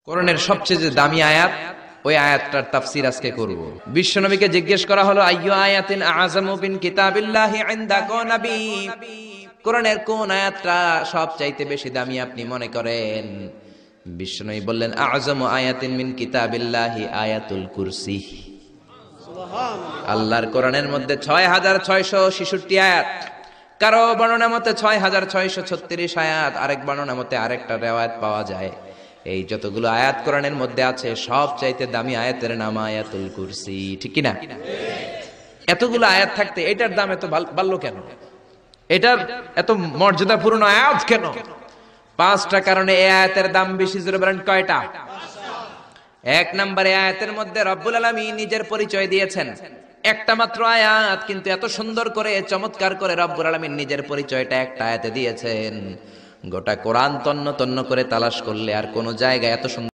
কোরআনের সবচেয়ে যে দামি আয়াত, ওই আয়াতটার তাফসীর আজকে করব। বিশ্বনবীকে জিজ্ঞেস করা হলো, আইয়ু আয়াতিন আযামু মিন কিতাবিল্লাহি ইনদাকা নবী, কোরআনের কোন আয়াতটা সবচাইতে বেশি দামি আপনি মনে করেন? বিশ্বনবী বললেন, আযামু আয়াতিন মিন কিতাবিল্লাহি আয়াতুল কুরসি। আল্লাহর কোরআনের মধ্যে ৬৬৬৬ আয়াত, কারো বর্ণনা মতে ৬৬৩৬ আয়াত, আরেক বর্ণনা মতে আরেকটা রিওয়ায়াত পাওয়া যায়। এই যতগুলো আয়াত কোরআনের মধ্যে আছে, সব চাইতে দামি আয়াতের নাম আয়াতুল কুরসি, ঠিক কিনা? এতগুলো আয়াত থাকতে এটার দাম এত বাড়লো কেন? এটার এত মর্যাদাপূর্ণ আয়াত কেন? ৫টা কারণে এই আয়াতের দাম বেশি। জোরে বলেন কয়টা? ১ নম্বরে, আয়াতের মধ্যে রব্বুল আলামিন নিজের পরিচয় দিয়েছেন। একটা মাত্র আয়াত, কিন্তু এত সুন্দর করে চমৎকার করে রব্বুল আলামিন নিজের পরিচয়টা একটা আয়াতে দিয়েছেন। গোটা কোরআন তন্ন তন্ন করে তালাশ করলে আর কোন জায়গায় এত সুন্দর